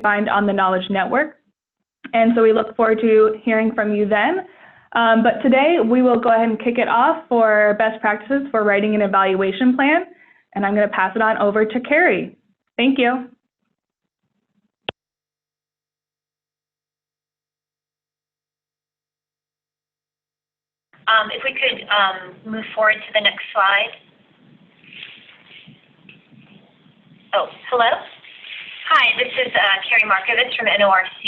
find on the Knowledge Network. And so we look forward to hearing from you then. But today we will go ahead and kick it off for best practices for writing an evaluation plan. And I'm going to pass it on over to Carrie. Thank you. If we could move forward to the next slide. Oh, hello? Hi, this is Carrie Markovitz from NORC.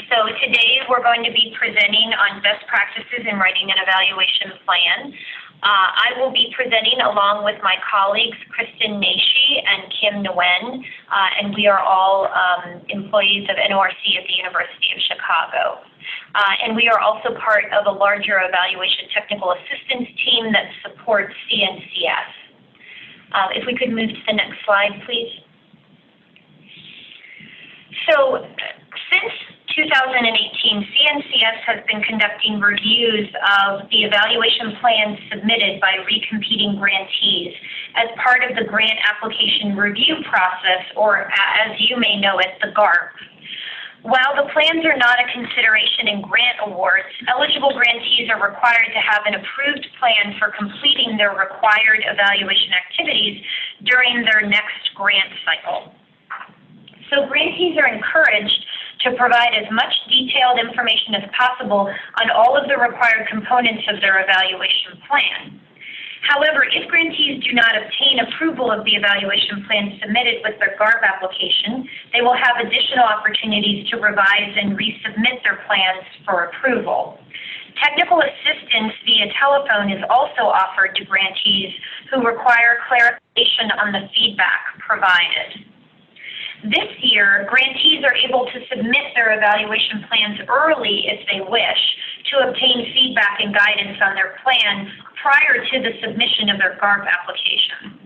So today we're going to be presenting on best practices in writing an evaluation plan. I will be presenting along with my colleagues Kristen Nashi and Kim Nguyen, and we are all employees of NORC at the University of Chicago. And we are also part of a larger evaluation technical assistance team that supports CNCF. If we could move to the next slide, please. So since 2018, CNCF has been conducting reviews of the evaluation plans submitted by recompeting grantees as part of the grant application review process, or as you may know it, the GARP. While the plans are not a consideration in grant awards, eligible grantees are required to have an approved plan for completing their required evaluation activities during their next grant cycle. So grantees are encouraged to provide as much detailed information as possible on all of the required components of their evaluation plan. However, if grantees do not obtain approval of the evaluation plan submitted with their GARP application, they will have additional opportunities to revise and resubmit their plans for approval. Technical assistance via telephone is also offered to grantees who require clarification on the feedback provided. This year, grantees are able to submit their evaluation plans early if they wish to obtain feedback and guidance on their plan prior to the submission of their GARP application.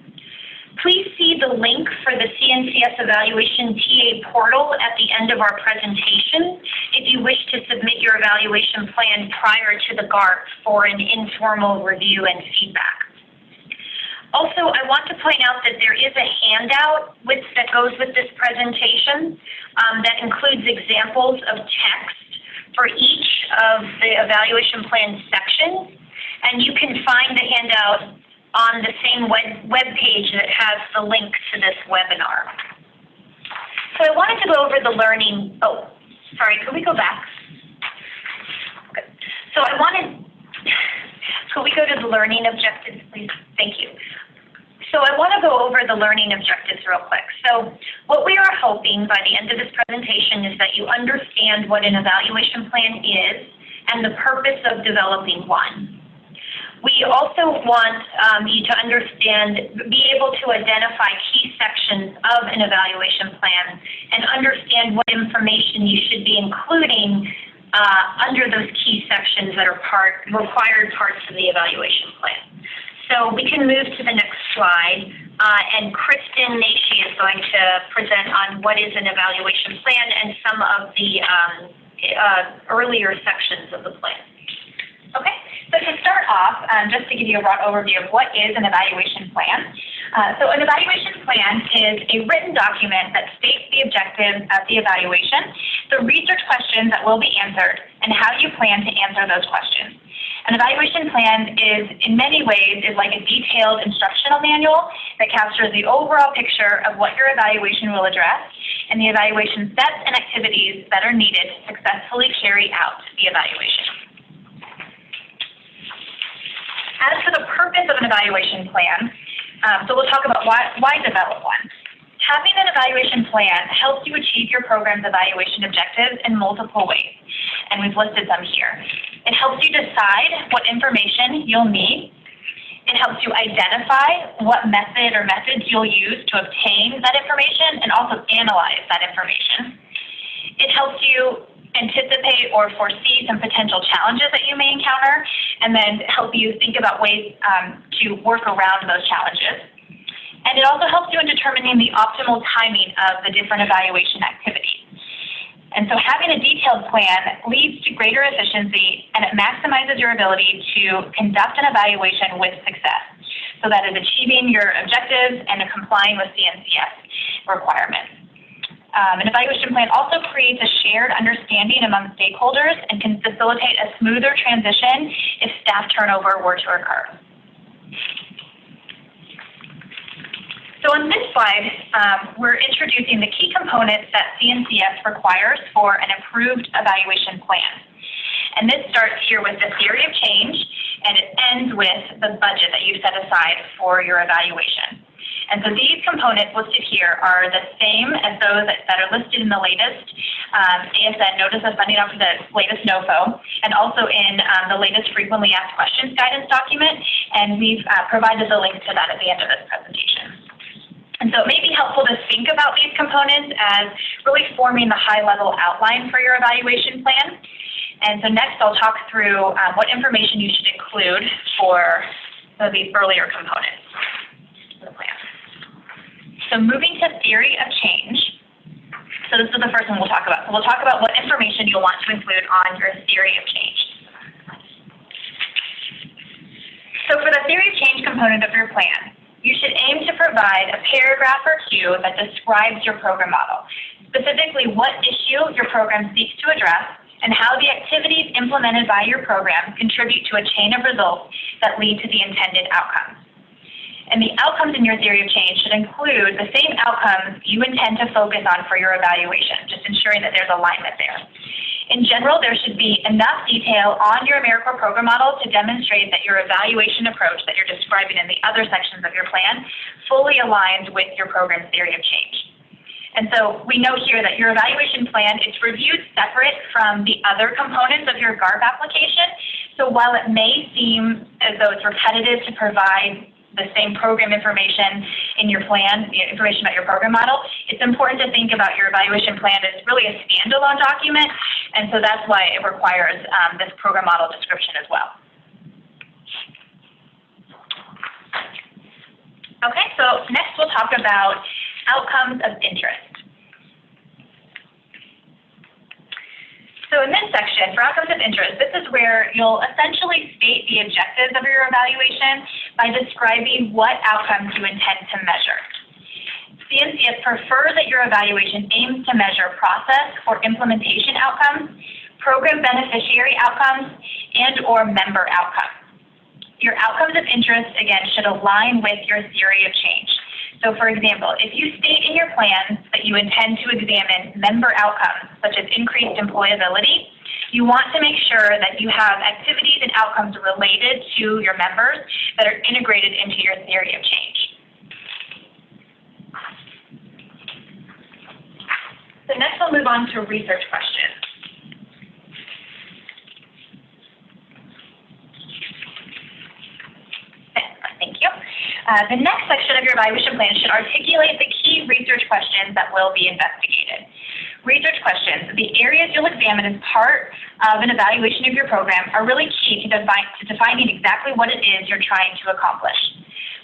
Please see the link for the CNCF Evaluation TA portal at the end of our presentation if you wish to submit your evaluation plan prior to the GARP for an informal review and feedback. Also, I want to point out that there is a handout that goes with this presentation that includes examples of text for each of the evaluation plan sections, and you can find the handout on the same web page that has the link to this webinar. So I wanted to go over the learning, oh, sorry, could we go back? Okay. So could we go to the learning objectives, please? Thank you. So I want to go over the learning objectives real quick. So what we are hoping by the end of this presentation is that you understand what an evaluation plan is and the purpose of developing one. We also want you to be able to identify key sections of an evaluation plan and understand what information you should be including under those key sections that are required parts of the evaluation plan. So we can move to the next slide, and Kristen Nashi is going to present on what is an evaluation plan and some of the earlier sections of the plan. Okay, so to start off, just to give you a broad overview of what is an evaluation plan. So an evaluation plan is a written document that states the objectives of the evaluation, the research questions that will be answered, and how you plan to answer those questions. An evaluation plan in many ways like a detailed instructional manual that captures the overall picture of what your evaluation will address and the evaluation steps and activities that are needed to successfully carry out the evaluation. As for the purpose of an evaluation plan, so we'll talk about why develop one. Having an evaluation plan helps you achieve your program's evaluation objectives in multiple ways, and we've listed them here. It helps you decide what information you'll need. It helps you identify what method or methods you'll use to obtain that information and also analyze that information. It helps you anticipate or foresee some potential challenges that you may encounter, and then help you think about ways to work around those challenges. And it also helps you in determining the optimal timing of the different evaluation activities. And so having a detailed plan leads to greater efficiency, and it maximizes your ability to conduct an evaluation with success. So that is achieving your objectives and complying with CNCF requirements. An evaluation plan also creates a shared understanding among stakeholders and can facilitate a smoother transition if staff turnover were to occur. So on this slide, we're introducing the key components that CNCS requires for an approved evaluation plan. And this starts here with the theory of change, and it ends with the budget that you've set aside for your evaluation. And so these components listed here are the same as those that are listed in the latest ASN Notice of Funding for the latest NOFO, and also in the latest Frequently Asked Questions Guidance document, and we've provided the link to that at the end of this presentation. And so it may be helpful to think about these components as really forming the high-level outline for your evaluation plan. And so next I'll talk through what information you should include for these earlier components of the plan. So moving to theory of change. So this is the first one we'll talk about. So we'll talk about what information you'll want to include on your theory of change. So for the theory of change component of your plan, you should aim to provide a paragraph or two that describes your program model, specifically what issue your program seeks to address and how the activities implemented by your program contribute to a chain of results that lead to the intended outcomes. And the outcomes in your theory of change should include the same outcomes you intend to focus on for your evaluation, just ensuring that there's alignment there. In general, there should be enough detail on your AmeriCorps program model to demonstrate that your evaluation approach that you're describing in the other sections of your plan fully aligns with your program's theory of change. And so we know here that your evaluation plan is reviewed separate from the other components of your GARP application. So while it may seem as though it's repetitive to provide the same program information in your plan, the information about your program model, it's important to think about your evaluation plan as really a standalone document, and so that's why it requires this program model description as well. Okay, so next we'll talk about outcomes of interest. So in this section, for outcomes of interest, this is where you'll essentially state the objectives of your evaluation by describing what outcomes you intend to measure. CNCS prefers that your evaluation aims to measure process or implementation outcomes, program beneficiary outcomes, and/or member outcomes. Your outcomes of interest, again, should align with your theory of change. So for example, if you state in your plan that you intend to examine member outcomes, such as increased employability, you want to make sure that you have activities and outcomes related to your members that are integrated into your theory of change. So next we'll move on to research questions. Thank you. The next section of your evaluation plan should articulate the key research questions that will be investigated. Research questions, the areas you'll examine as part of an evaluation of your program, are really key to defining exactly what it is you're trying to accomplish.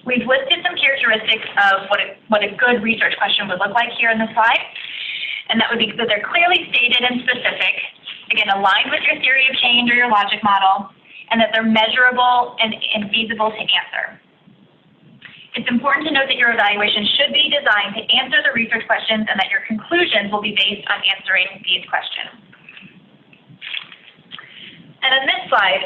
We've listed some characteristics of what a good research question would look like here in the slide, and that would be that they're clearly stated and specific, again, aligned with your theory of change or your logic model, and that they're measurable and feasible to answer. It's important to note that your evaluation should be designed to answer the research questions and that your conclusions will be based on answering these questions. And on this slide,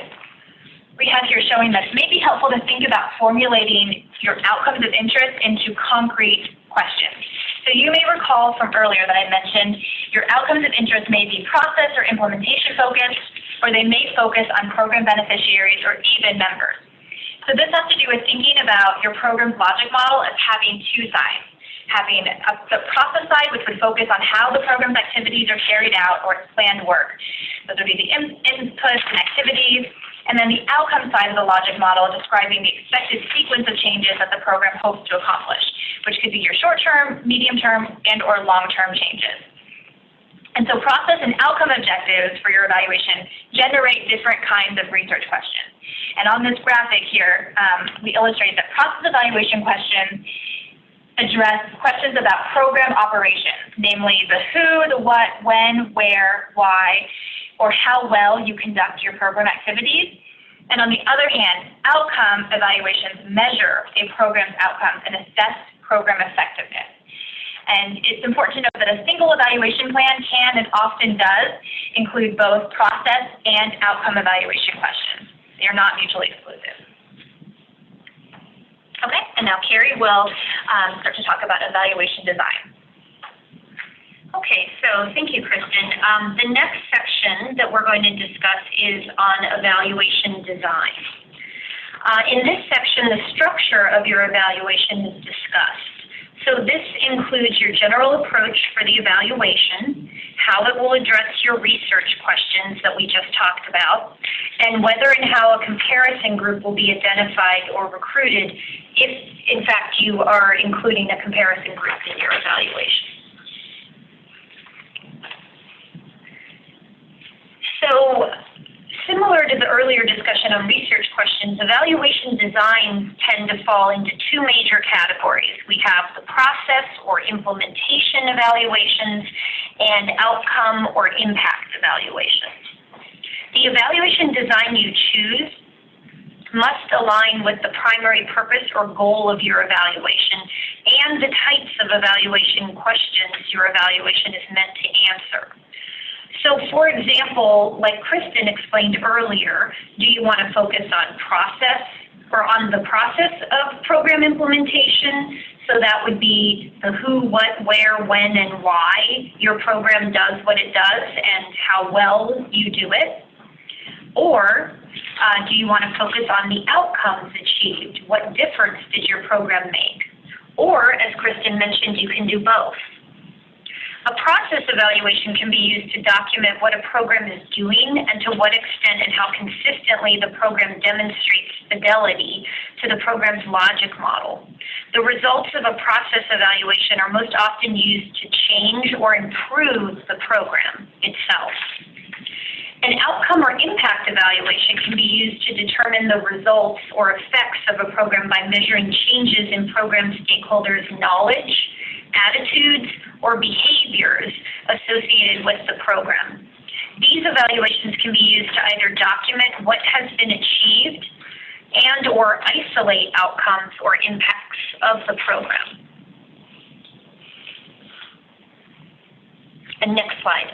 we have here showing that it may be helpful to think about formulating your outcomes of interest into concrete questions. So you may recall from earlier that I mentioned your outcomes of interest may be process or implementation focused, or they may focus on program beneficiaries or even members. So this has to do with thinking about your program's logic model as having two sides. Having the process side, which would focus on how the program's activities are carried out or its planned work. Those would be the inputs and activities. And then the outcome side of the logic model describing the expected sequence of changes that the program hopes to accomplish, which could be your short-term, medium-term, and/or long-term changes. And so process and outcome objectives for your evaluation generate different kinds of research questions. And on this graphic here, we illustrate that process evaluation questions address questions about program operations, namely the who, the what, when, where, why, or how well you conduct your program activities. And on the other hand, outcome evaluations measure a program's outcomes and assess program effectiveness. And it's important to know that a single evaluation plan can and often does include both process and outcome evaluation questions. They are not mutually exclusive. Okay, and now Carrie will start to talk about evaluation design. Okay, so thank you, Kristen. The next section that we're going to discuss is on evaluation design. In this section, the structure of your evaluation is discussed. So this includes your general approach for the evaluation, how it will address your research questions that we just talked about, and whether and how a comparison group will be identified or recruited if, in fact, you are including a comparison group in your evaluation. So, similar to the earlier discussion on research questions, evaluation designs tend to fall into two major categories. We have the process or implementation evaluations and outcome or impact evaluations. The evaluation design you choose must align with the primary purpose or goal of your evaluation and the types of evaluation questions your evaluation is meant to answer. So, for example, like Kristen explained earlier, do you want to focus on process or on the process of program implementation? So that would be the who, what, where, when, and why your program does what it does and how well you do it. Or do you want to focus on the outcomes achieved? What difference did your program make? Or, as Kristen mentioned, you can do both. A process evaluation can be used to document what a program is doing and to what extent and how consistently the program demonstrates fidelity to the program's logic model. The results of a process evaluation are most often used to change or improve the program itself. An outcome or impact evaluation can be used to determine the results or effects of a program by measuring changes in program stakeholders' knowledge, attitudes, or behaviors associated with the program. These evaluations can be used to either document what has been achieved and or isolate outcomes or impacts of the program. And next slide.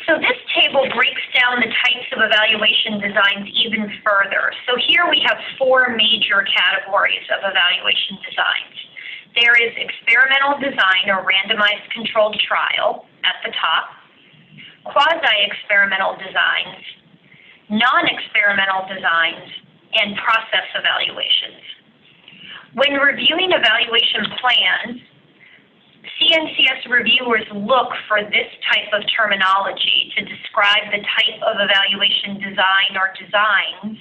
So this table breaks down the types of evaluation designs even further. So here we have four major categories of evaluation designs. There is experimental design or randomized controlled trial at the top, quasi-experimental designs, non-experimental designs, and process evaluations. When reviewing evaluation plans, CNCS reviewers look for this type of terminology to describe the type of evaluation design or designs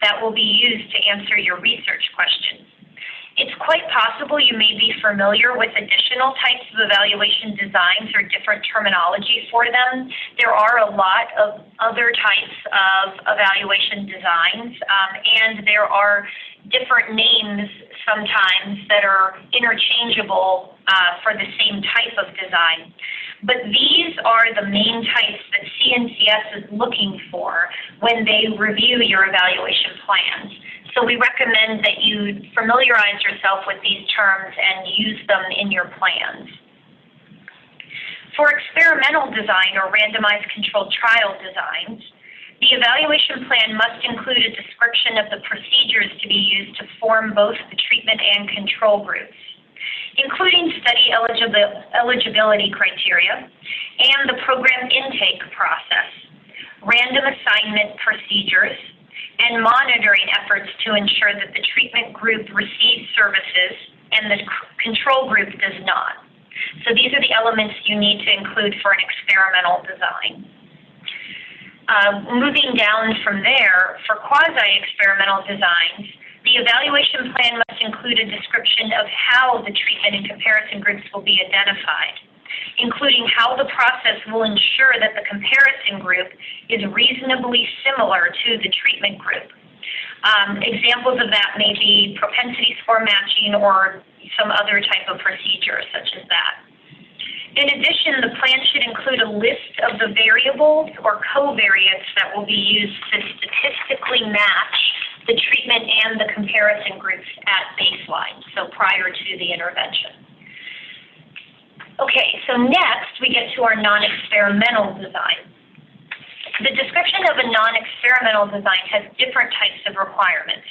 that will be used to answer your research questions. It's quite possible you may be familiar with additional types of evaluation designs or different terminology for them. There are a lot of other types of evaluation designs, and there are different names sometimes that are interchangeable for the same type of design. But these are the main types that CNCS is looking for when they review your evaluation plans. So we recommend that you familiarize yourself with these terms and use them in your plans. For experimental design or randomized controlled trial designs, the evaluation plan must include a description of the procedures to be used to form both the treatment and control groups, including study eligibility criteria and the program intake process, random assignment procedures, and monitoring efforts to ensure that the treatment group receives services and the control group does not. So these are the elements you need to include for an experimental design. Moving down from there, for quasi-experimental designs, the evaluation plan must include a description of how the treatment and comparison groups will be identified, including how the process will ensure that the comparison group is reasonably similar to the treatment group. Examples of that may be propensity score matching or some other type of procedure such as that. In addition, the plan should include a list of the variables or covariates that will be used to statistically match the treatment and the comparison groups at baseline, so prior to the intervention. Okay, so next we get to our non-experimental design. The description of a non-experimental design has different types of requirements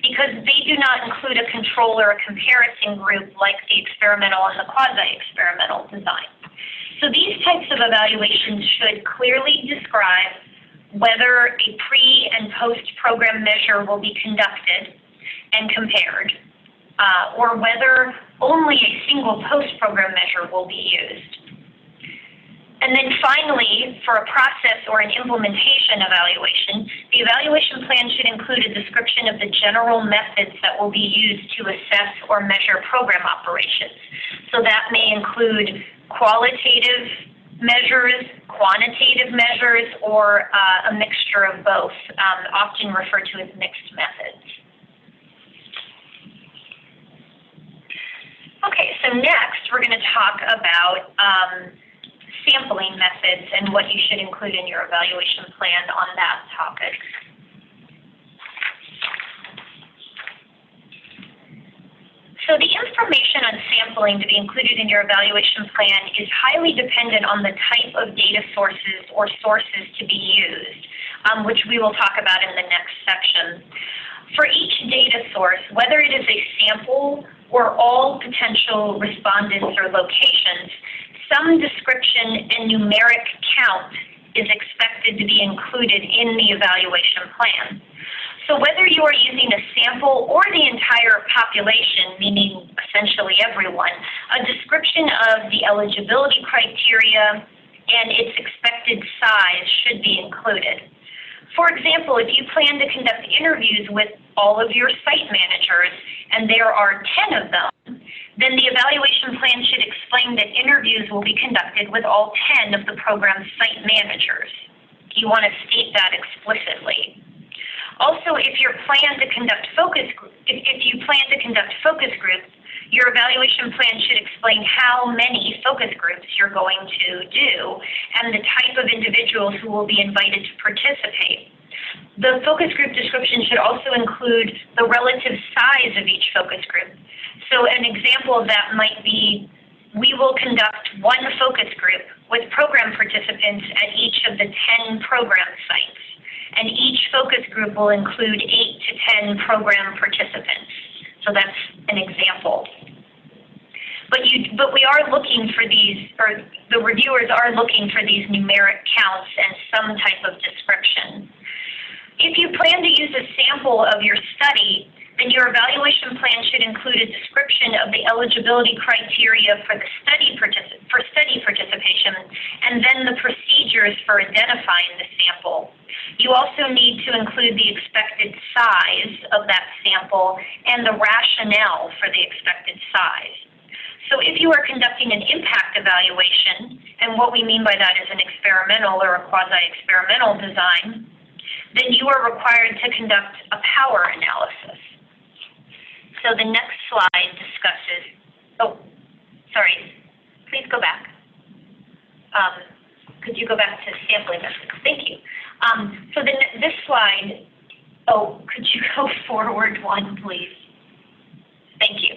because they do not include a control or a comparison group like the experimental and the quasi-experimental design. So these types of evaluations should clearly describe whether a pre- and post-program measure will be conducted and compared, or whether only a single post-program measure will be used. And then finally, for a process or an implementation evaluation, the evaluation plan should include a description of the general methods that will be used to assess or measure program operations. So that may include qualitative measures, quantitative measures, or a mixture of both, often referred to as mixed methods. Okay, so next we're going to talk about sampling methods and what you should include in your evaluation plan on that topic. So the information on sampling to be included in your evaluation plan is highly dependent on the type of data sources or sources to be used, which we will talk about in the next section. For each data source, whether it is a sample or all potential respondents or locations, some description and numeric count is expected to be included in the evaluation plan. So whether you are using a sample or the entire population, meaning essentially everyone, a description of the eligibility criteria and its expected size should be included. For example, if you plan to conduct interviews with all of your site managers, and there are 10 of them, then the evaluation plan should explain that interviews will be conducted with all 10 of the program's site managers. You want to state that explicitly. Also, if you plan to conduct focus groups, your evaluation plan should explain how many focus groups you're going to do and the type of individuals who will be invited to participate. The focus group description should also include the relative size of each focus group. So an example of that might be, we will conduct one focus group with program participants at each of the 10 program sites, and each focus group will include 8 to 10 program participants. So that's an example. But we are looking for these, or the reviewers are looking for these numeric counts and some type of description. If you plan to use a sample of your study, then your evaluation plan should include a description of the eligibility criteria for the study participation, and then the procedures for identifying the sample. You also need to include the expected size of that sample and the rationale for the expected size. So if you are conducting an impact evaluation, and what we mean by that is an experimental or a quasi-experimental design, then you are required to conduct a power analysis. So the next slide discusses, please go back. Could you go back to sampling methods? Thank you. So this slide, could you go forward one, please? Thank you.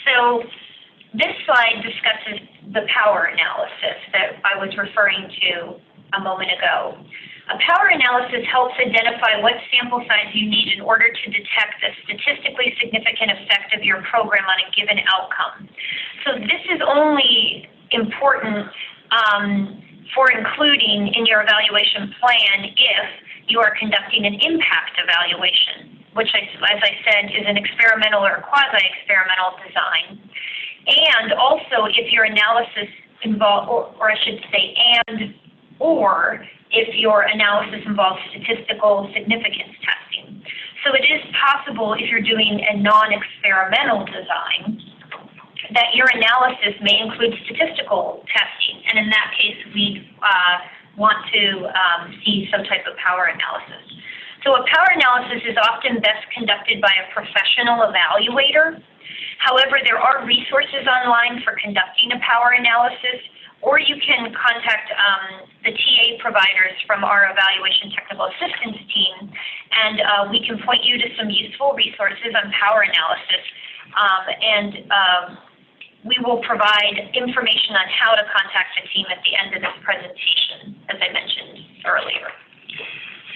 So this slide discusses the power analysis that I was referring to a moment ago. A power analysis helps identify what sample size you need in order to detect a statistically significant effect of your program on a given outcome. So this is only important for including in your evaluation plan if you are conducting an impact evaluation, which, as I said, is an experimental or quasi-experimental design. And also if your analysis involves, or I should say, or if your analysis involves statistical significance testing. So it is possible, if you're doing a non-experimental design, that your analysis may include statistical testing, and in that case we want to see some type of power analysis. So a power analysis is often best conducted by a professional evaluator. However, there are resources online for conducting a power analysis, or you can contact the TA providers from our evaluation technical assistance team, and we can point you to some useful resources on power analysis. we will provide information on how to contact the team at the end of this presentation, as I mentioned earlier.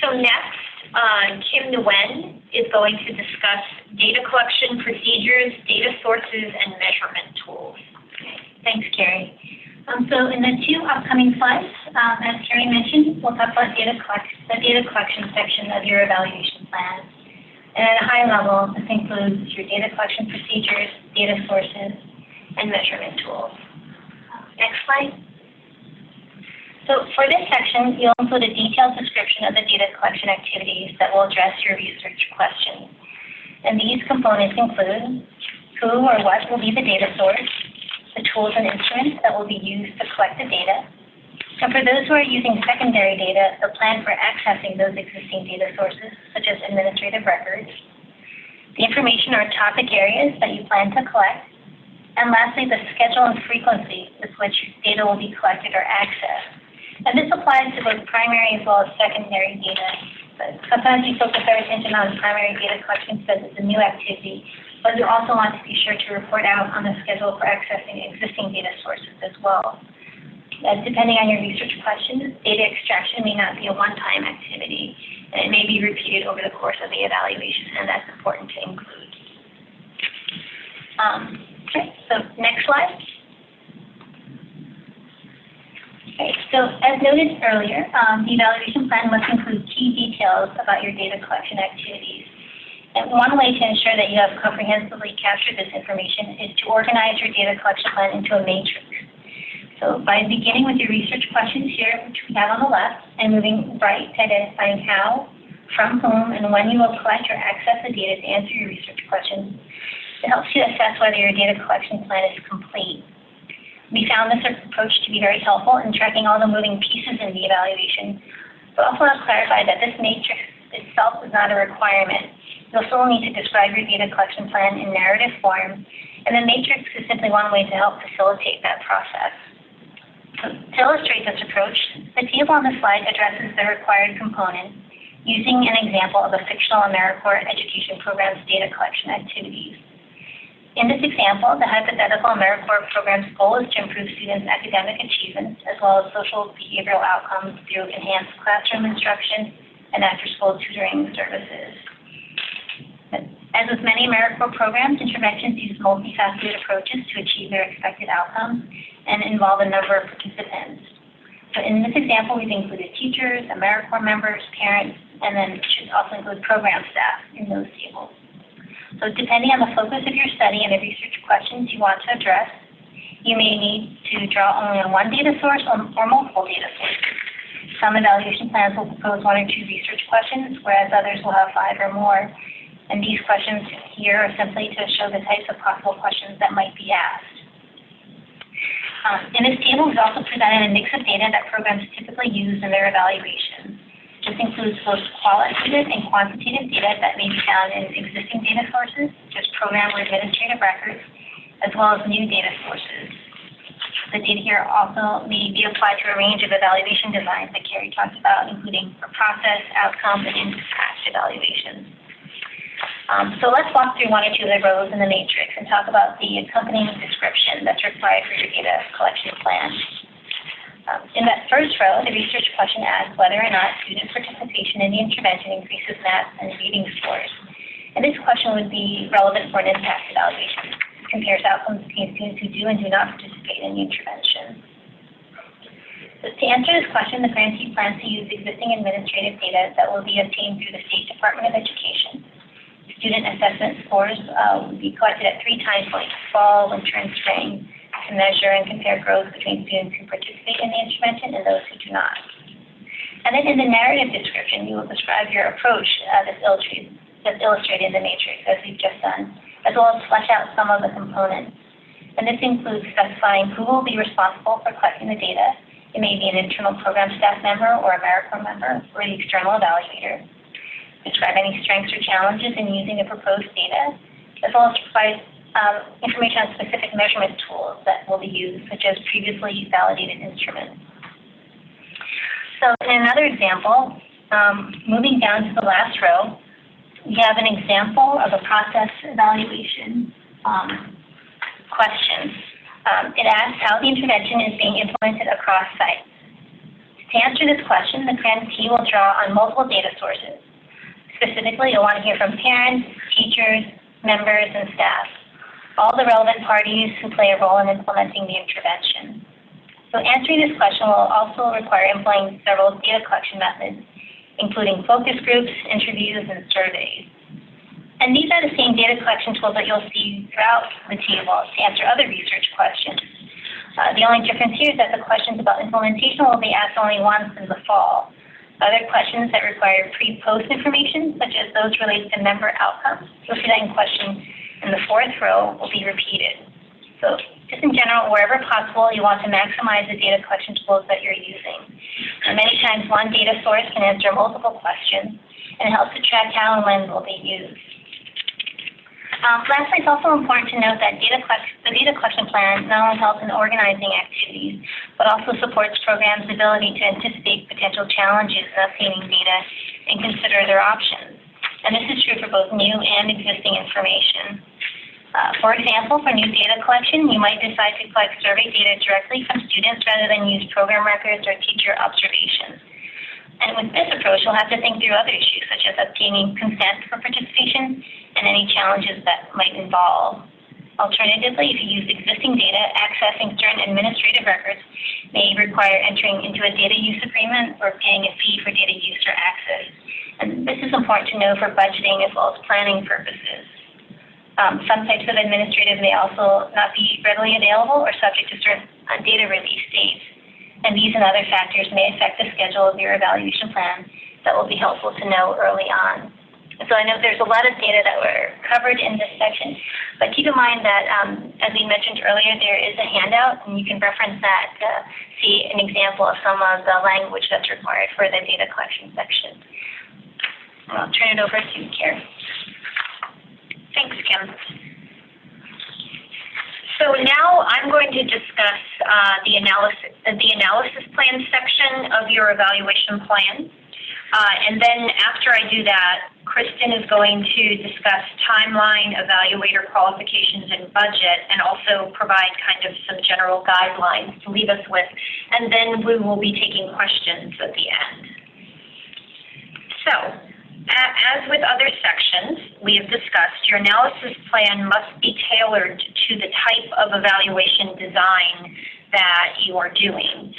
So next, Kim Nguyen is going to discuss data collection procedures, data sources, and measurement tools. Thanks, Carrie. So in the two upcoming slides, as Carrie mentioned, we'll talk about the data collection section of your evaluation plan. And at a high level, this includes your data collection procedures, data sources, and measurement tools. Next slide. So for this section, you'll include a detailed description of the data collection activities that will address your research questions. And these components include who or what will be the data source, the tools and instruments that will be used to collect the data, and for those who are using secondary data, the plan for accessing those existing data sources, such as administrative records, the information or topic areas that you plan to collect, and lastly, the schedule and frequency with which data will be collected or accessed. And this applies to both primary as well as secondary data. But sometimes we focus our attention on primary data collection because it's a new activity, but you also want to be sure to report out on the schedule for accessing existing data sources as well. Depending on your research questions, data extraction may not be a one-time activity, and it may be repeated over the course of the evaluation, and that's important to include. Okay, so next slide. Okay, so as noted earlier, the evaluation plan must include key details about your data collection activities. And one way to ensure that you have comprehensively captured this information is to organize your data collection plan into a matrix. So by beginning with your research questions here, which we have on the left, and moving right to identifying how, from whom, and when you will collect or access the data to answer your research questions, it helps you assess whether your data collection plan is complete. We found this approach to be very helpful in tracking all the moving pieces in the evaluation, but also want to clarify that this matrix itself is not a requirement. You'll still need to describe your data collection plan in narrative form, and the matrix is simply one way to help facilitate that process. To illustrate this approach, the table on the slide addresses the required component using an example of a fictional AmeriCorps education program's data collection activities. In this example, the hypothetical AmeriCorps program's goal is to improve students' academic achievements as well as social behavioral outcomes through enhanced classroom instruction and after-school tutoring services. As with many AmeriCorps programs, interventions use multifaceted approaches to achieve their expected outcomes and involve a number of participants. So in this example, we've included teachers, AmeriCorps members, parents, and then it should also include program staff in those tables. So depending on the focus of your study and the research questions you want to address, you may need to draw only on one data source or multiple data sources. Some evaluation plans will propose one or two research questions, whereas others will have 5 or more. And these questions here are simply to show the types of possible questions that might be asked. In this table, we've also presented a mix of data that programs typically use in their evaluations. This includes both qualitative and quantitative data that may be found in existing data sources, such as program or administrative records, as well as new data sources. The data here also may be applied to a range of evaluation designs that Carrie talked about, including for process, outcome, and impact evaluations. So let's walk through one or two of the rows in the matrix and talk about the accompanying description that's required for your data collection plan. In that first row, the research question asks whether or not student participation in the intervention increases math and reading scores. And this question would be relevant for an impact evaluation. It compares outcomes between students who do and do not participate in the intervention. So to answer this question, the grantee plans to use existing administrative data that will be obtained through the State Department of Education. Student assessment scores would be collected at 3 time points, fall, winter, and spring, to measure and compare growth between students who participate in the intervention and those who do not. And then in the narrative description, you will describe your approach that's illustrated in the matrix, as we've just done, as well as flesh out some of the components. And this includes specifying who will be responsible for collecting the data. It may be an internal program staff member or AmeriCorps member or the external evaluator. Describe any strengths or challenges in using the proposed data, as well as provide information on specific measurement tools that will be used, such as previously validated instruments. So in another example, moving down to the last row, we have an example of a process evaluation question. It asks how the intervention is being implemented across sites. To answer this question, the grantee will draw on multiple data sources. Specifically, you'll want to hear from parents, teachers, members, and staff, all the relevant parties who play a role in implementing the intervention. So answering this question will also require employing several data collection methods, including focus groups, interviews, and surveys. And these are the same data collection tools that you'll see throughout the table to answer other research questions. The only difference here is that the questions about implementation will be asked only once in the fall. Other questions that require pre-post information, such as those related to member outcomes, you'll see that in question in the fourth row, will be repeated. So just in general, wherever possible, you want to maximize the data collection tools that you're using. And many times, one data source can answer multiple questions, and it helps to track how and when will be used. Lastly, it's also important to note that the data collection plan not only helps in organizing activities, but also supports programs' ability to anticipate potential challenges in obtaining data and consider their options. And this is true for both new and existing information. For example, for new data collection, you might decide to collect survey data directly from students rather than use program records or teacher observations. And with this approach, you'll have to think through other issues, such as obtaining consent for participation and any challenges that might involve. Alternatively, if you use existing data, accessing certain administrative records may require entering into a data use agreement or paying a fee for data use or access. And this is important to know for budgeting as well as planning purposes. Some types of administrative may also not be readily available or subject to certain data release dates. And these and other factors may affect the schedule of your evaluation plan that will be helpful to know early on. So I know there's a lot of data that were covered in this section, but keep in mind that, as we mentioned earlier, there is a handout, and you can reference that to see an example of some of the language that's required for the data collection section. I'll turn it over to Karen. Thanks, Kim. So now I'm going to discuss the analysis plan section of your evaluation plan. And then after I do that, Kristen is going to discuss timeline, evaluator qualifications, and budget, and also provide kind of some general guidelines to leave us with. And then we will be taking questions at the end. So, as with other sections we have discussed, your analysis plan must be tailored to the type of evaluation design that you are doing.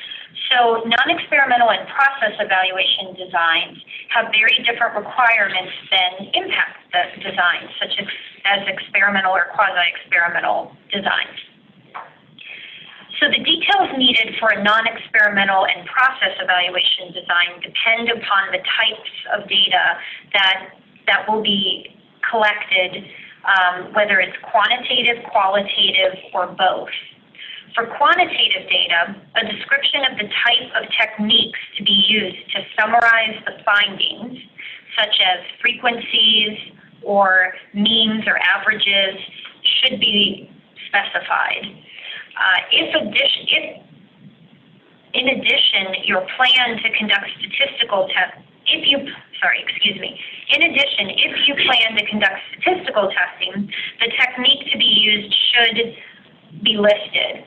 So non-experimental and process evaluation designs have very different requirements than impact designs, such as experimental or quasi-experimental designs. So the details needed for a non-experimental and process evaluation design depend upon the types of data that will be collected, whether it's quantitative, qualitative, or both. For quantitative data, a description of the type of techniques to be used to summarize the findings, such as frequencies or means or averages, should be specified. In addition, your plan to conduct statistical testing, the technique to be used should be listed.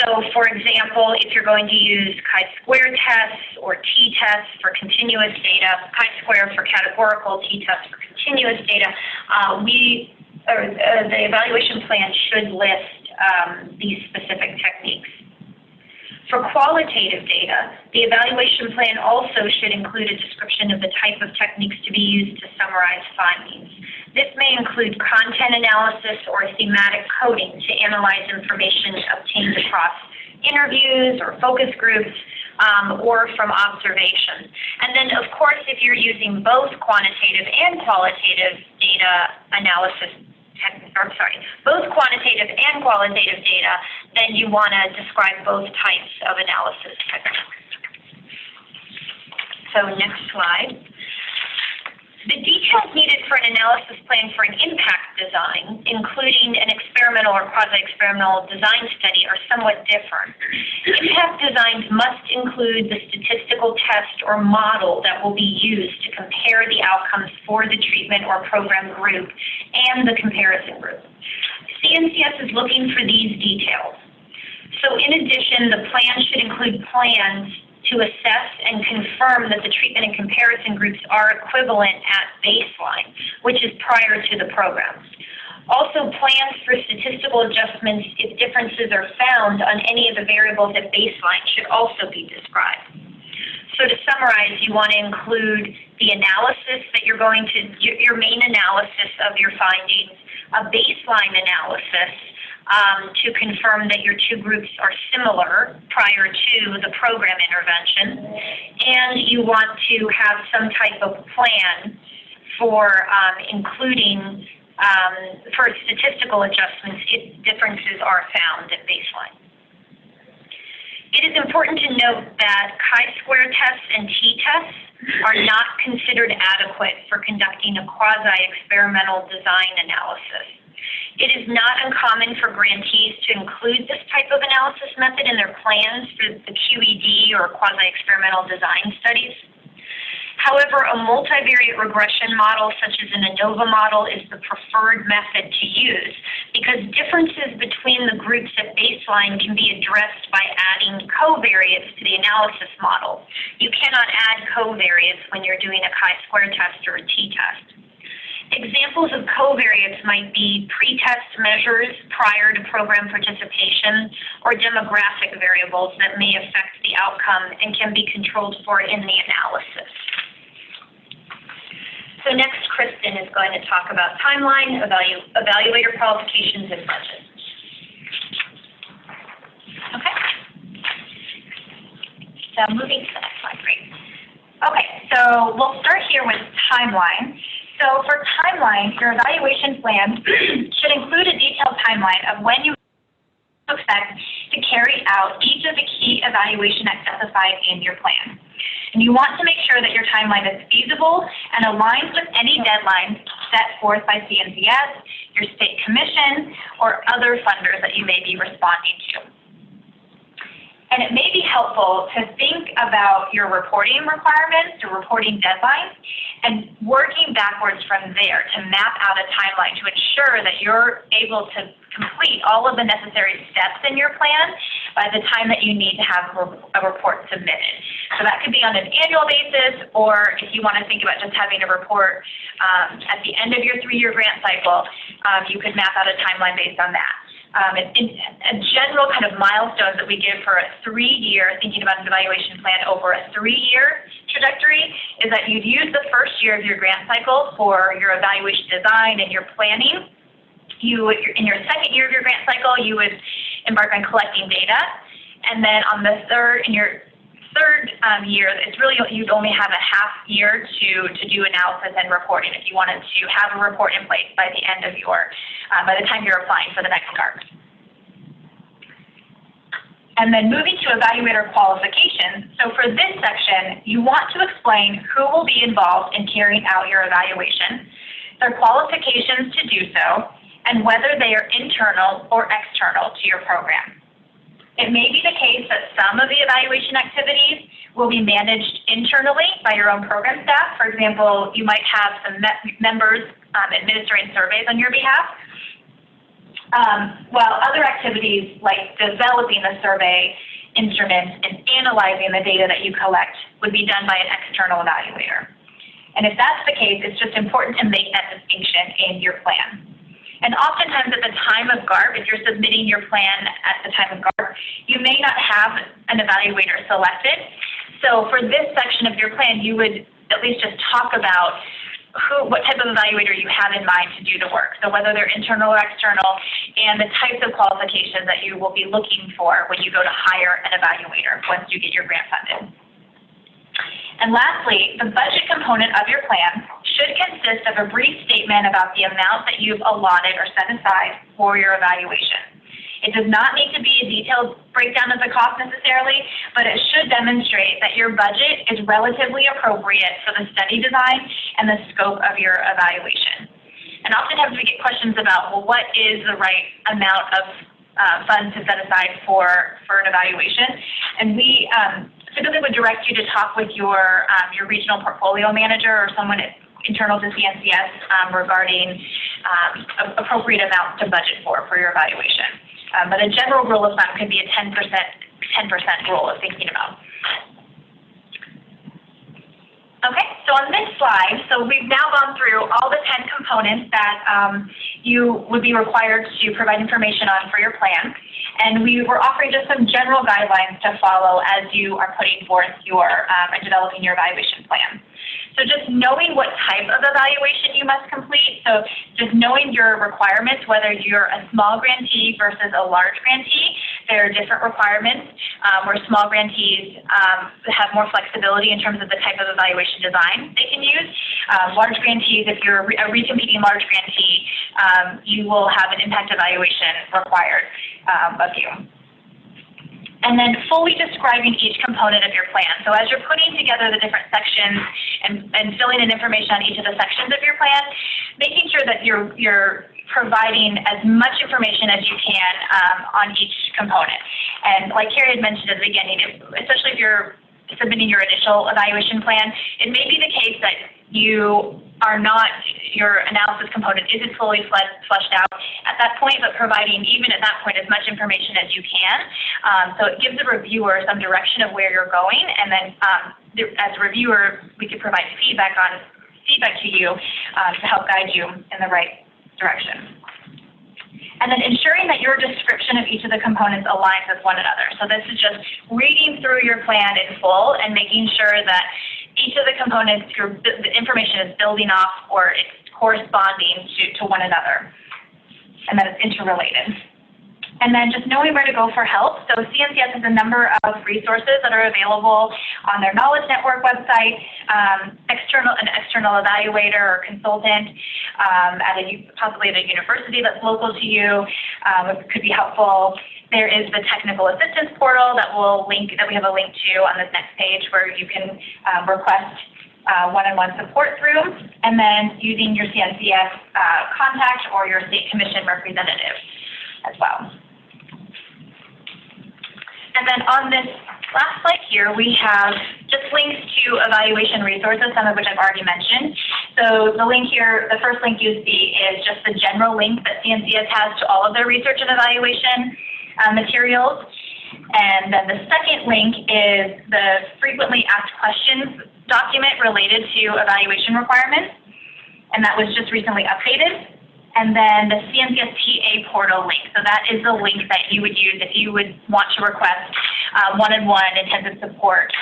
So, for example, if you're going to use chi-square tests or t-tests for continuous data, chi-square for categorical, t-tests for continuous data, the evaluation plan should list these specific techniques. For qualitative data, the evaluation plan also should include a description of the type of techniques to be used to summarize findings. This may include content analysis or thematic coding to analyze information obtained across interviews or focus groups or from observation. And then, of course, if you're using both quantitative and qualitative data analysis, both quantitative and qualitative data, then you want to describe both types of analysis techniques. So next slide. The details needed for an analysis plan for an impact design, including an experimental or quasi-experimental design study, are somewhat different. Impact designs must include the statistical test or model that will be used to compare the outcomes for the treatment or program group and the comparison group. CNCS is looking for these details. So in addition, the plan should include plans to assess and confirm that the treatment and comparison groups are equivalent at baseline, which is prior to the program. Also, plans for statistical adjustments if differences are found on any of the variables at baseline should also be described. So to summarize, you want to include the analysis that you're going to, your main analysis of your findings, a baseline analysis to confirm that your two groups are similar prior to the program intervention, and you want to have some type of plan for including for statistical adjustments if differences are found at baseline. It is important to note that chi-square tests and t-tests are not considered adequate for conducting a quasi-experimental design analysis. It is not uncommon for grantees to include this type of analysis method in their plans for the QED or quasi-experimental design studies. However, a multivariate regression model such as an ANOVA model is the preferred method to use because differences between the groups at baseline can be addressed by adding covariates to the analysis model. You cannot add covariates when you're doing a chi-square test or a t-test. Examples of covariates might be pre-test measures prior to program participation or demographic variables that may affect the outcome and can be controlled for in the analysis. So next, Kristen is going to talk about timeline, evaluator qualifications, and budget. Okay. So moving to the next slide, great. Okay, so we'll start here with timeline. So for timeline, your evaluation plan should include a detailed timeline of when you expect to carry out each of the key evaluation as specified in your plan. And you want to make sure that your timeline is feasible and aligns with any deadlines set forth by CNCS, your state commission, or other funders that you may be responding to. And it may be helpful to think about your reporting requirements, your reporting deadlines, and working backwards from there to map out a timeline to ensure that you're able to complete all of the necessary steps in your plan by the time that you need to have a report submitted. So that could be on an annual basis, or if you want to think about just having a report at the end of your 3-year grant cycle, you could map out a timeline based on that. A general kind of milestones that we give for a 3-year, thinking about an evaluation plan over a 3-year trajectory, is that you'd use the first year of your grant cycle for your evaluation design and your planning. In your second year of your grant cycle, you would embark on collecting data, and then on the third year, it's really, you'd only have a half year to do analysis and reporting if you wanted to have a report in place by the end of by the time you're applying for the next GARP. And then moving to evaluator qualifications. So for this section, you want to explain who will be involved in carrying out your evaluation, their qualifications to do so, and whether they are internal or external to your program. It may be the case that some of the evaluation activities will be managed internally by your own program staff. For example, you might have some members administering surveys on your behalf, while other activities like developing the survey instruments and analyzing the data that you collect would be done by an external evaluator. And if that's the case, it's just important to make that distinction in your plan. And oftentimes at the time of GARP, if you're submitting your plan at the time of GARP, you may not have an evaluator selected. So for this section of your plan, you would at least just talk about what type of evaluator you have in mind to do the work. So whether they're internal or external, and the types of qualifications that you will be looking for when you go to hire an evaluator once you get your grant funded. And lastly, the budget component of your plan should consist of a brief statement about the amount that you've allotted or set aside for your evaluation. It does not need to be a detailed breakdown of the cost necessarily, but it should demonstrate that your budget is relatively appropriate for the study design and the scope of your evaluation. And oftentimes we get questions about, well, what is the right amount of funds to set aside for an evaluation? And we typically would direct you to talk with your regional portfolio manager or someone internal to CNCS regarding appropriate amounts to budget for your evaluation. But a general rule of thumb could be a 10% rule of thinking about. Okay, so on this slide, so we've now gone through all the 10 components that you would be required to provide information on for your plan. And we were offering just some general guidelines to follow as you are putting forth your and developing your evaluation plan. So just knowing what type of evaluation you must complete, so just knowing your requirements, whether you're a small grantee versus a large grantee, there are different requirements where small grantees have more flexibility in terms of the type of evaluation design they can use. Large grantees, if you're a recompeting large grantee, you will have an impact evaluation required of you. And then fully describing each component of your plan. So as you're putting together the different sections and filling in information on each of the sections of your plan, making sure that you're providing as much information as you can on each component. And like Carrie had mentioned at the beginning, especially if you're submitting your initial evaluation plan, it may be the case that your analysis component isn't fully fleshed out at that point, but providing even at that point as much information as you can. So it gives the reviewer some direction of where you're going, and then as a reviewer, we could provide feedback to you to help guide you in the right direction. And then ensuring that your description of each of the components aligns with one another. So this is just reading through your plan in full and making sure that each of the components, the information is building off or it's corresponding to one another, and that it's interrelated. And then just knowing where to go for help. So CNCS has a number of resources that are available on their Knowledge Network website, an external evaluator or consultant possibly at a university that's local to you could be helpful. There is the technical assistance portal that we have a link to on this next page where you can request one-on-one support through, and then using your CNCS contact or your state commission representative as well. And then on this last slide here, we have just links to evaluation resources, some of which I've already mentioned. So the link here, the first link you see is just the general link that CNCS has to all of their research and evaluation materials. And then the second link is the frequently asked questions document related to evaluation requirements, and that was just recently updated. And then the CNCS TA portal link. So that is the link that you would use if you would want to request one-on-one intensive support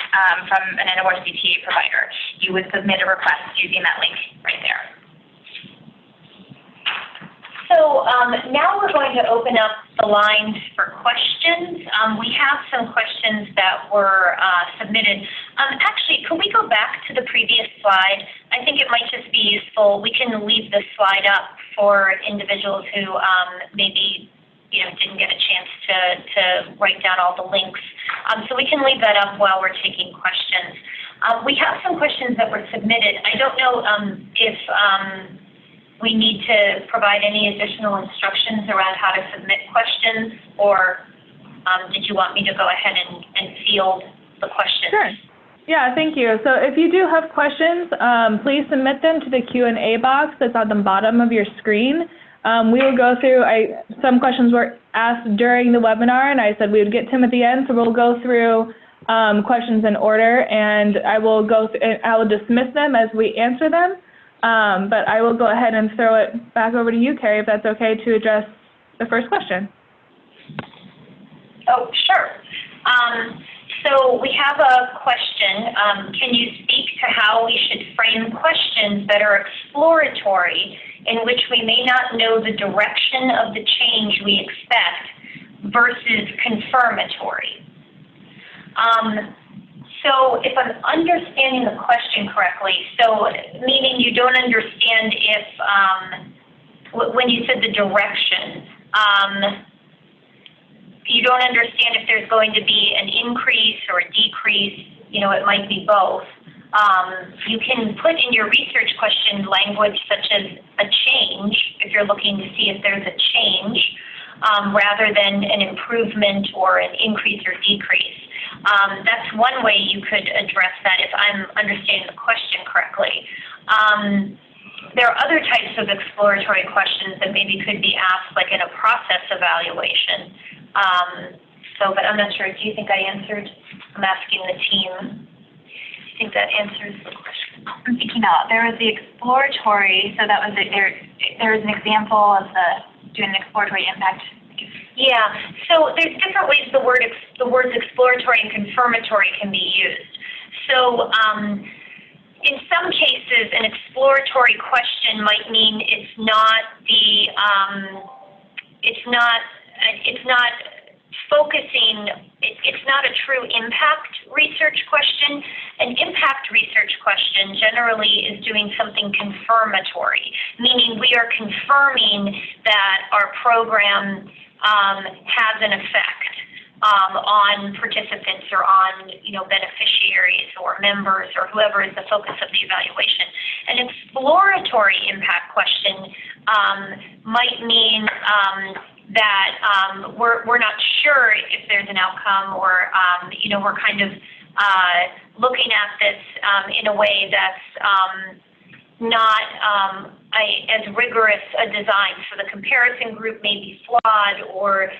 from an NORC TA provider. You would submit a request using that link right there. So now we're going to open up the lines for questions. We have some questions that were submitted. Actually, could we go back to the previous slide? I think it might just be useful. We can leave this slide up for individuals who maybe didn't get a chance to write down all the links. So we can leave that up while we're taking questions. We have some questions that were submitted. I don't know if we need to provide any additional instructions around how to submit questions, or did you want me to go ahead and field the questions? Sure. Yeah, thank you. So if you do have questions, please submit them to the Q&A box that's on the bottom of your screen. We will go through, some questions were asked during the webinar, and I said we would get to them at the end, so we'll go through questions in order, and I will dismiss them as we answer them. But I will go ahead and throw it back over to you, Carrie, if that's okay, to address the first question. Oh, sure. So we have a question. Can you speak to how we should frame questions that are exploratory, in which we may not know the direction of the change we expect, versus confirmatory? So if I'm understanding the question correctly, so meaning you don't understand if, when you said the direction, you don't understand if there's going to be an increase or a decrease, it might be both. You can put in your research question language such as a change, if you're looking to see if there's a change, rather than an improvement or an increase or decrease. That's one way you could address that if I'm understanding the question correctly. there are other types of exploratory questions that maybe could be asked, like in a process evaluation. But I'm not sure. Do you think I answered? I'm asking the team. Do you think that answers the question? I'm thinking out. There was the exploratory, so that was it. There was an example of doing an exploratory impact. Yeah. So there's different ways the words exploratory and confirmatory can be used. So in some cases, an exploratory question might mean it's not a true impact research question. An impact research question generally is doing something confirmatory, meaning we are confirming that our program has an effect on participants or on beneficiaries or members or whoever is the focus of the evaluation. An exploratory impact question might mean that we're not sure if there's an outcome, or we're kind of looking at this in a way that's not as rigorous a design. So the comparison group may be flawed, or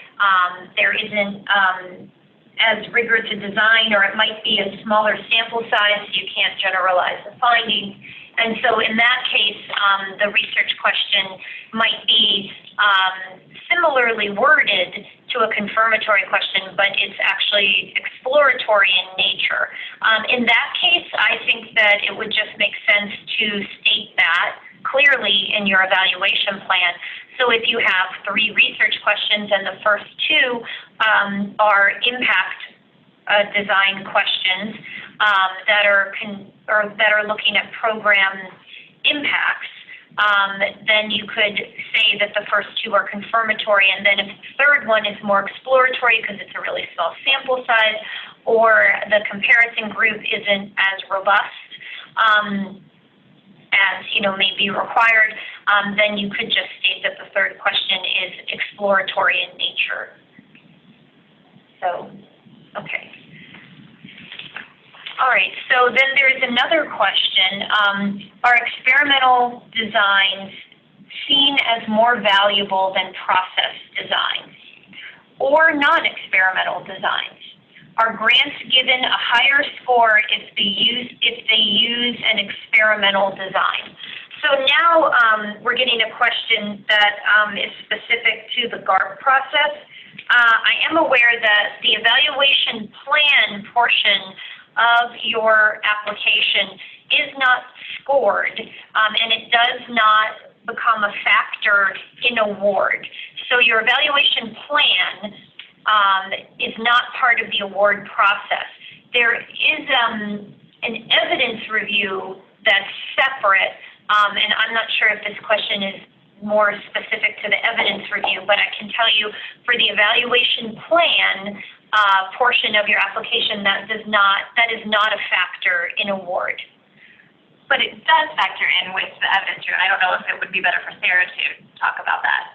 there isn't as rigorous a design, or it might be a smaller sample size, so you can't generalize the findings. And so in that case, the research question might be similarly worded to a confirmatory question, but it's actually exploratory in nature. In that case, I think that it would just make sense to state that clearly in your evaluation plan. So if you have 3 research questions and the first 2 are impact design questions that are looking at program impacts, then you could say that the first 2 are confirmatory, and then if the third one is more exploratory because it's a really small sample size, or the comparison group isn't as robust as may be required, then you could just state that the third question is exploratory in nature. So, okay. All right, so then there's another question. Are experimental designs seen as more valuable than process designs, or non-experimental designs? Are grants given a higher score if they use an experimental design? So now we're getting a question that is specific to the GARP process. I am aware that the evaluation plan portion of your application is not scored, and it does not become a factor in award. So your evaluation plan is not part of the award process. There is an evidence review that's separate, and I'm not sure if this question is more specific to the evidence review, but I can tell you for the evaluation plan portion of your application, that is not a factor in award. But it does factor in with the evidence review. I don't know if it would be better for Sarah to talk about that.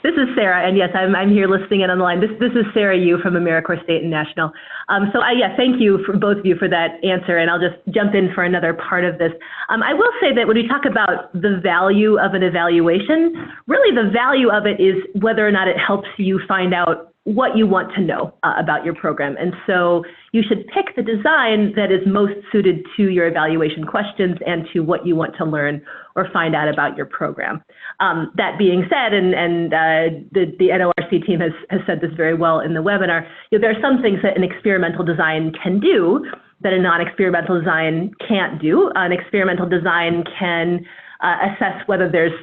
This is Sarah, and yes, I'm here listening in on the line. This is Sarah Yu from AmeriCorps State and National. Thank you for both of you for that answer, and I'll just jump in for another part of this. I will say that when we talk about the value of an evaluation, really the value of it is whether or not it helps you find out what you want to know about your program. And so you should pick the design that is most suited to your evaluation questions and to what you want to learn or find out about your program. That being said, and the NORC team has said this very well in the webinar, there are some things that an experimental design can do that a non-experimental design can't do. An experimental design can assess whether there's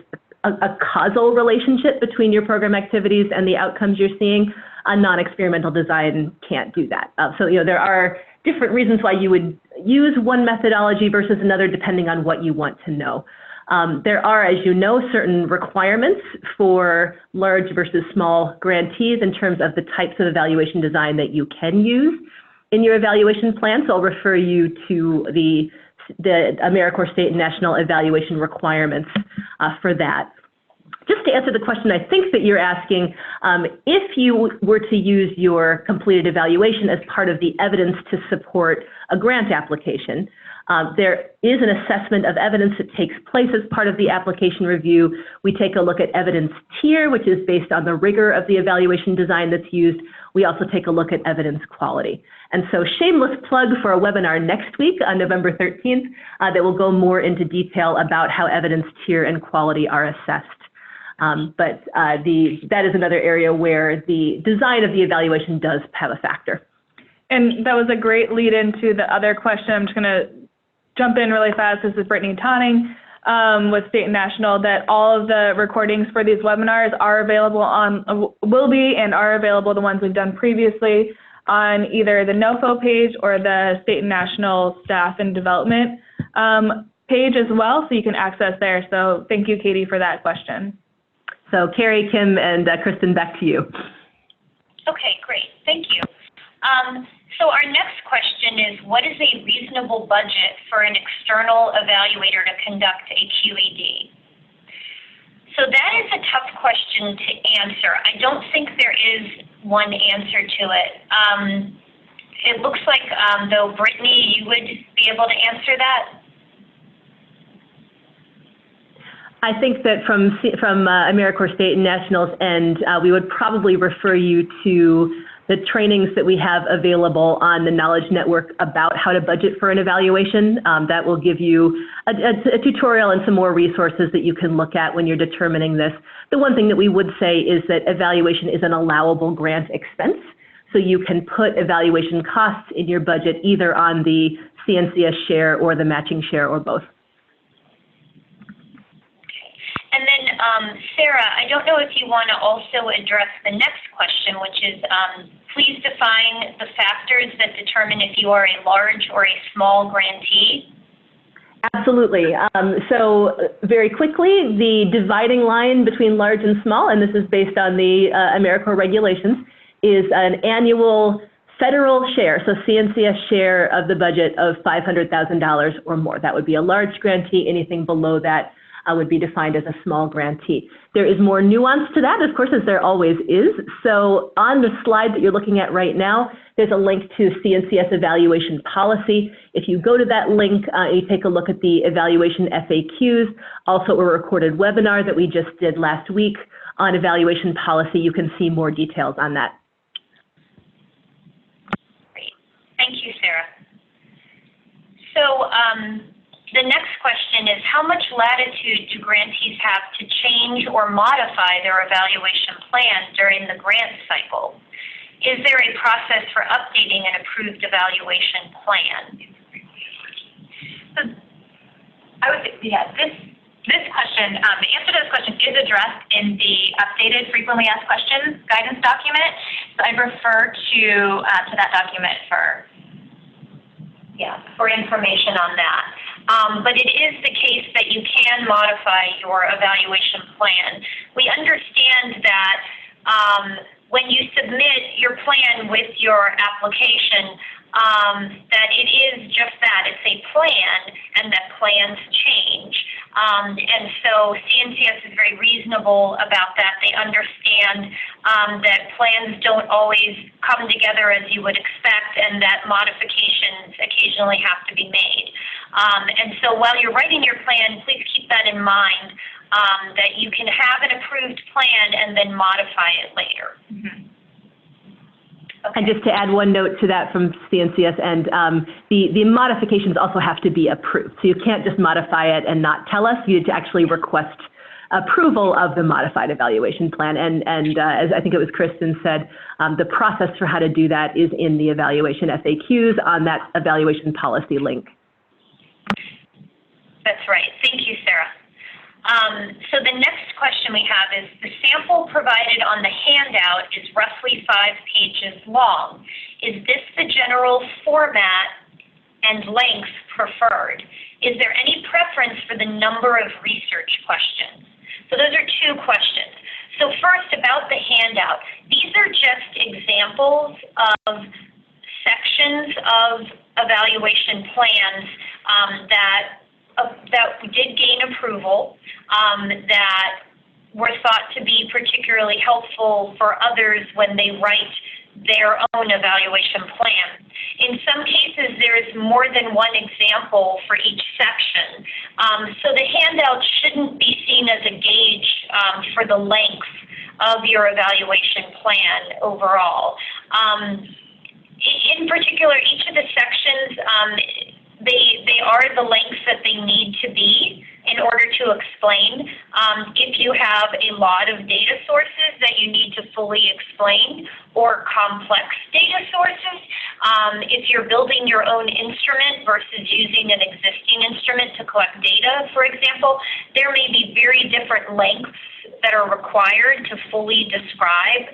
a causal relationship between your program activities and the outcomes you're seeing. A non-experimental design can't do that. There are different reasons why you would use one methodology versus another depending on what you want to know. There are, as you know, certain requirements for large versus small grantees in terms of the types of evaluation design that you can use in your evaluation plan. So I'll refer you to the AmeriCorps State and National evaluation requirements for that. Just to answer the question I think that you're asking, if you were to use your completed evaluation as part of the evidence to support a grant application, There is an assessment of evidence that takes place as part of the application review. We take a look at evidence tier, which is based on the rigor of the evaluation design that's used. We also take a look at evidence quality. And so shameless plug for a webinar next week on November 13th that will go more into detail about how evidence tier and quality are assessed. That is another area where the design of the evaluation does have a factor. And that was a great lead into the other question. I'm just going to jump in really fast. This is Brittany Tonning with State and National, that all of the recordings for these webinars are available on, will be and are available, the ones we've done previously, on either the NOFO page or the State and National Staff and Development page as well, so you can access there. So thank you, Katie, for that question. So Carrie, Kim, and Kristen, back to you. Okay, great. Thank you. So our next question is, what is a reasonable budget for an external evaluator to conduct a QED? So that is a tough question to answer. I don't think there is one answer to it. It looks like, though, Brittany, you would be able to answer that? I think that from AmeriCorps State and National's end, we would probably refer you to the trainings that we have available on the Knowledge Network about how to budget for an evaluation. That will give you a tutorial and some more resources that you can look at when you're determining this. The one thing that we would say is that evaluation is an allowable grant expense. So you can put evaluation costs in your budget either on the CNCS share or the matching share or both. And then, Sarah, I don't know if you want to also address the next question, which is, please define the factors that determine if you are a large or a small grantee. Absolutely. So very quickly, the dividing line between large and small, and this is based on the AmeriCorps regulations, is an annual federal share, so CNCS share of the budget of $500,000 or more. That would be a large grantee. Anything below that would be defined as a small grantee. There is more nuance to that, of course, as there always is. So on the slide that you're looking at right now, there's a link to CNCS evaluation policy. If you go to that link, you take a look at the evaluation FAQs, also a recorded webinar that we just did last week on evaluation policy. You can see more details on that. Great. Thank you, Sarah. So, the next question is, how much latitude do grantees have to change or modify their evaluation plan during the grant cycle? Is there a process for updating an approved evaluation plan? So I would say, yeah, this question, the answer to this question is addressed in the updated frequently asked questions guidance document. So I'd refer to that document for information on that. But it is the case that you can modify your evaluation plan. We understand that when you submit your plan with your application, that it is just that, it's a plan, and that plans change. And so CNCS is very reasonable about that. They understand that plans don't always come together as you would expect, and that modifications occasionally have to be made. And so while you're writing your plan, please keep that in mind, that you can have an approved plan and then modify it later. Mm-hmm. Okay. And just to add one note to that from CNCS end, the modifications also have to be approved. So you can't just modify it and not tell us. You need to actually request approval of the modified evaluation plan. And as I think it was Kristen said, the process for how to do that is in the evaluation FAQs on that evaluation policy link. That's right. Thank you, Sarah. So the next question we have is, the sample provided on the handout is roughly 5 pages long. Is this the general format and length preferred? Is there any preference for the number of research questions? So those are 2 questions. So first, about the handout. These are just examples of sections of evaluation plans that did gain approval, that were thought to be particularly helpful for others when they write their own evaluation plan. In some cases, there is more than one example for each section. So the handout shouldn't be seen as a gauge for the length of your evaluation plan overall. In particular, each of the sections, they are the lengths that they need to be in order to explain. If you have a lot of data sources that you need to fully explain, or complex data sources, if you're building your own instrument versus using an existing instrument to collect data, for example, there may be very different lengths that are required to fully describe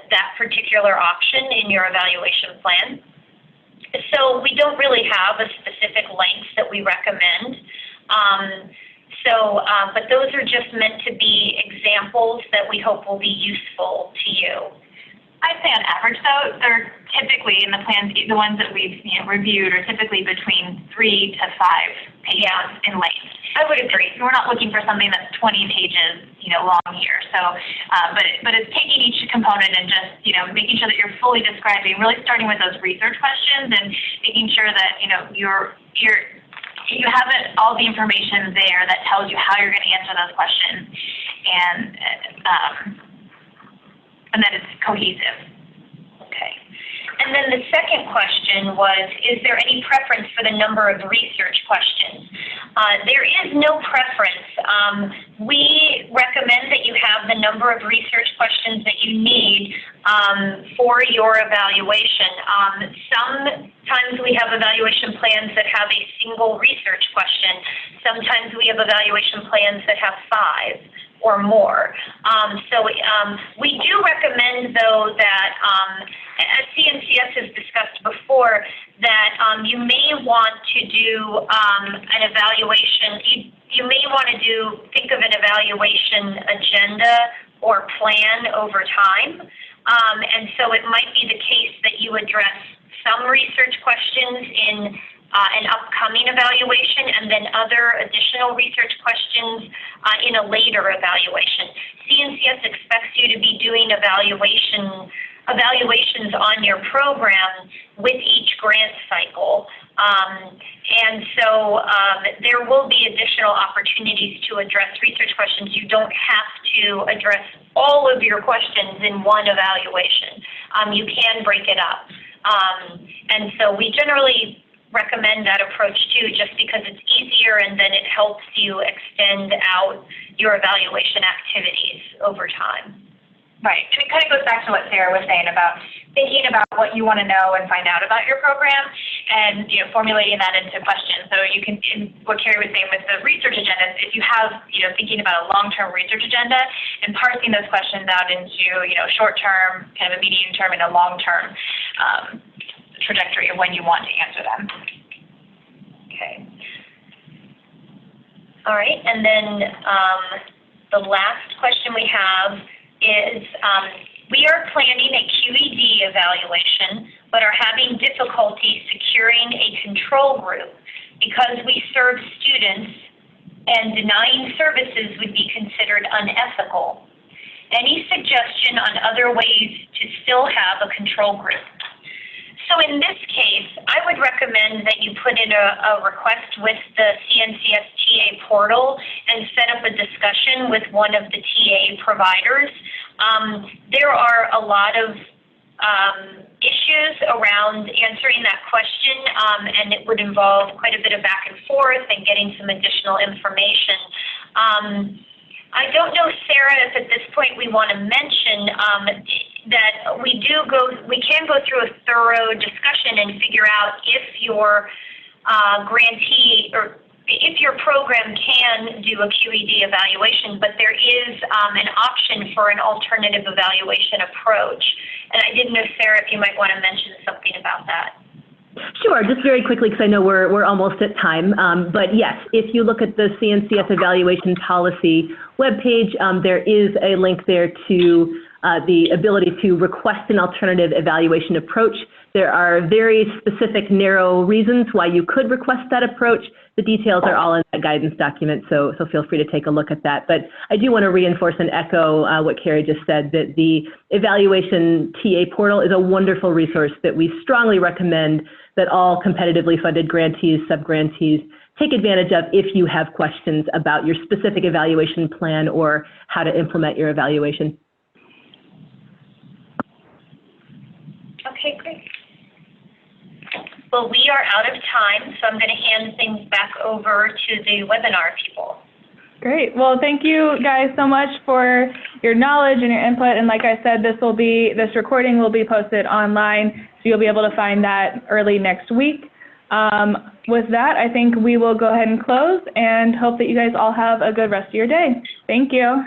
that particular option in your evaluation plan. So we don't really have a specific length that we recommend. But those are just meant to be examples that we hope will be useful to you. I'd say on average, though, they're typically in the plans, the ones that we've reviewed are typically between 3 to 5 pages in length. I would agree. We're not looking for something that's 20 pages, long here. So, but it's taking each component and just, making sure that you're fully describing, really starting with those research questions and making sure that, you have all the information there that tells you how you're going to answer those questions, and that it's cohesive. Okay. And then the second question was, is there any preference for the number of research questions? There is no preference. We recommend that you have the number of research questions that you need for your evaluation. Sometimes we have evaluation plans that have a single research question. Sometimes we have evaluation plans that have 5 or more. We do recommend, though, that as CNCS has discussed before, that you may want to do an evaluation. You may want to think of an evaluation agenda or plan over time. And so it might be the case that you address some research questions in an upcoming evaluation, and then other additional research questions in a later evaluation. CNCS expects you to be doing evaluations on your program with each grant cycle. And so there will be additional opportunities to address research questions. You don't have to address all of your questions in one evaluation. You can break it up. And so we generally recommend that approach too, just because it's easier and then it helps you extend out your evaluation activities over time. Right. And it kind of goes back to what Sarah was saying about thinking about what you want to know and find out about your program, and formulating that into questions. So you can, what Carrie was saying with the research agenda, if you have thinking about a long-term research agenda and parsing those questions out into short-term, kind of a medium-term, and a long-term trajectory of when you want to answer them. Okay. All right, and then the last question we have is, we are planning a QED evaluation, but are having difficulty securing a control group because we serve students and denying services would be considered unethical. Any suggestion on other ways to still have a control group? So in this case, I would recommend that you put in a request with the CNCS TA portal and set up a discussion with one of the TA providers. There are a lot of issues around answering that question, and it would involve quite a bit of back and forth and getting some additional information. I don't know, Sarah, if at this point we want to mention that we can go through a thorough discussion and figure out if your grantee or if your program can do a QED evaluation, but there is an option for an alternative evaluation approach. And I didn't know, Sarah, if you might want to mention something about that. Sure, just very quickly, because I know we're almost at time. But yes, if you look at the CNCS evaluation policy webpage, there is a link there to the ability to request an alternative evaluation approach. There are very specific, narrow reasons why you could request that approach. The details are all in that guidance document, so feel free to take a look at that. But I do want to reinforce and echo what Carrie just said, that the evaluation TA portal is a wonderful resource that we strongly recommend that all competitively funded grantees, sub-grantees, take advantage of if you have questions about your specific evaluation plan or how to implement your evaluation. Okay, great. Well, we are out of time, so I'm going to hand things back over to the webinar people. Great. Well, thank you guys so much for your knowledge and your input. And like I said, this recording will be posted online, so you'll be able to find that early next week. With that, I think we will go ahead and close and hope that you guys all have a good rest of your day. Thank you.